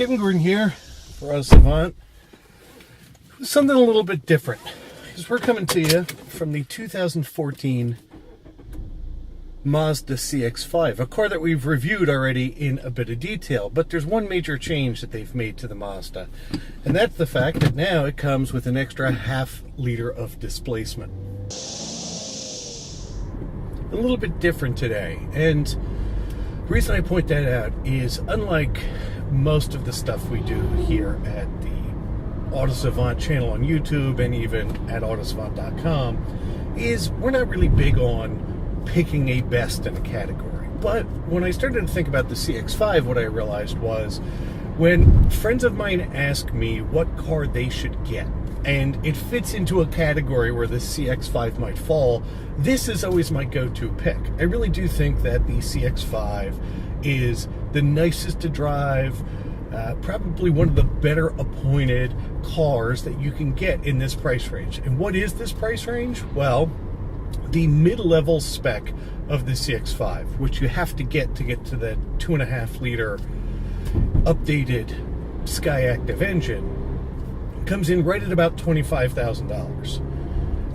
Kevin Gordon here for Russ Savant. Something a little bit different, because we're coming to you from the 2014 Mazda CX5, a car that we've reviewed already in a bit of detail, but there's one major change that they've made to the Mazda, and that's the fact that now it comes with an extra half liter of displacement. A little bit different today, and the reason I point that out is, unlike most of the stuff we do here at the Auto Savant channel on YouTube and even at autosavant.com, is we're not really big on picking a best in a category. But when I started to think about the CX5, what I realized was, when friends of mine ask me what car they should get, and it fits into a category where the CX5 might fall, this is always my go-to pick. I really do think that the CX5 is the nicest to drive, probably one of the better appointed cars that you can get in this price range. And what is this price range? Well, the mid-level spec of the CX5, which you have to get to the 2.5 liter updated Skyactiv engine, comes in right at about $25,000.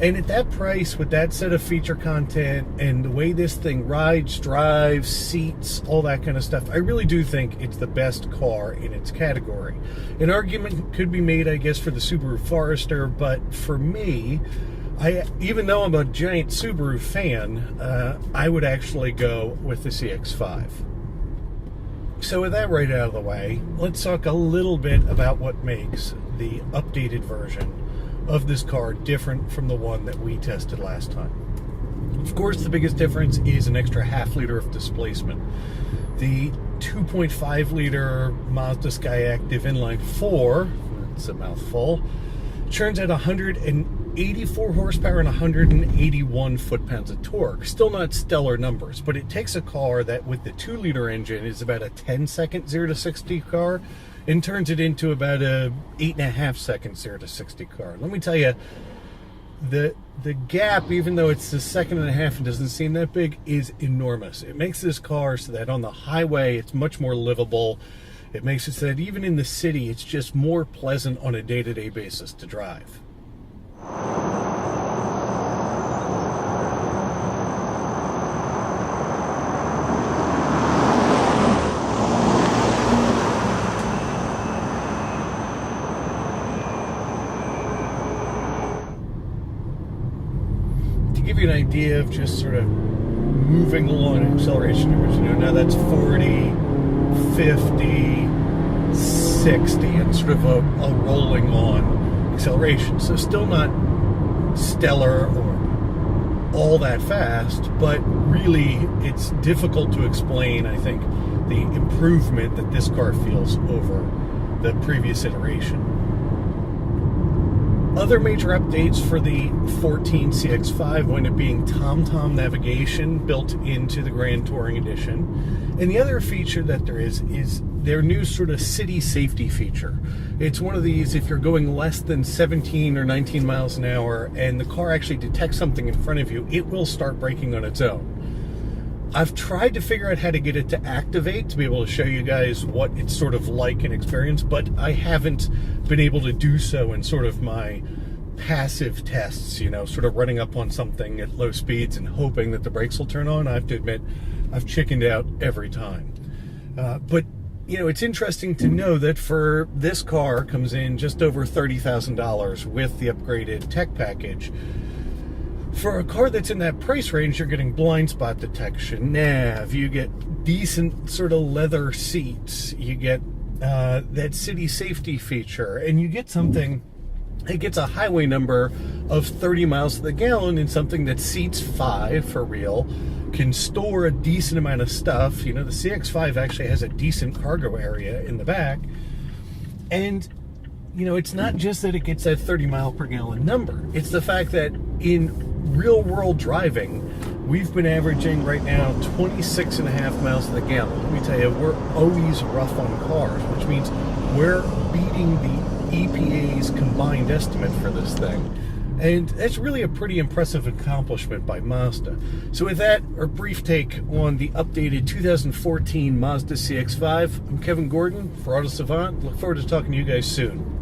And at that price, with that set of feature content and the way this thing rides, drives, seats, all that kind of stuff, I really do think it's the best car in its category. An argument could be made, I guess, for the Subaru Forester, but for me, even though I'm a giant Subaru fan, I would actually go with the CX5. So with that right out of the way, let's talk a little bit about what makes the updated version of this car different from the one that we tested last time. Of course, the biggest difference is an extra half liter of displacement. The 2.5 liter Mazda Skyactiv inline 4, that's a mouthful, churns at 184 horsepower and 181 foot-pounds of torque. Still not stellar numbers, but it takes a car that with the 2 liter engine is about a 10-second 0 to 60 car and turns it into about a 8.5 second 0 to 60 car. Let me tell you, the gap, even though it's a second and a half and doesn't seem that big, is enormous. It makes this car so that on the highway it's much more livable. It makes it so that even in the city it's just more pleasant on a day-to-day basis to drive. To give you an idea of just sort of moving along acceleration numbers, now that's 40, 50, 60, and sort of a rolling on acceleration. So still not stellar or all that fast, but really it's difficult to explain, I think, the improvement that this car feels over the previous iteration. Other major updates for the 14 CX5 wind up being TomTom navigation built into the Grand Touring Edition. And the other feature that there is their new sort of city safety feature. It's one of these, if you're going less than 17 or 19 miles an hour and the car actually detects something in front of you, it will start braking on its own. I've tried to figure out how to get it to activate to be able to show you guys what it's sort of like and experience, but I haven't been able to do so in sort of my passive tests, sort of running up on something at low speeds and hoping that the brakes will turn on. I have to admit, I've chickened out every time. But it's interesting to know that for this car, comes in just over $30,000 with the upgraded tech package. For a car that's in that price range, you're getting blind spot detection, nav, you get decent sort of leather seats, you get that city safety feature, and you get something, it gets a highway number of 30 miles to the gallon in something that seats 5 for real, can store a decent amount of stuff. The CX5 actually has a decent cargo area in the back, and it's not just that it gets that 30 mile per gallon number. It's the fact that in real world driving, we've been averaging right now 26.5 miles to the gallon. Let me tell you, we're always rough on cars, which means we're beating the EPA's combined estimate for this thing And that's really a pretty impressive accomplishment by Mazda. So with that, our brief take on the updated 2014 Mazda CX5. I'm Kevin Gordon for Auto Savant. Look forward to talking to you guys soon.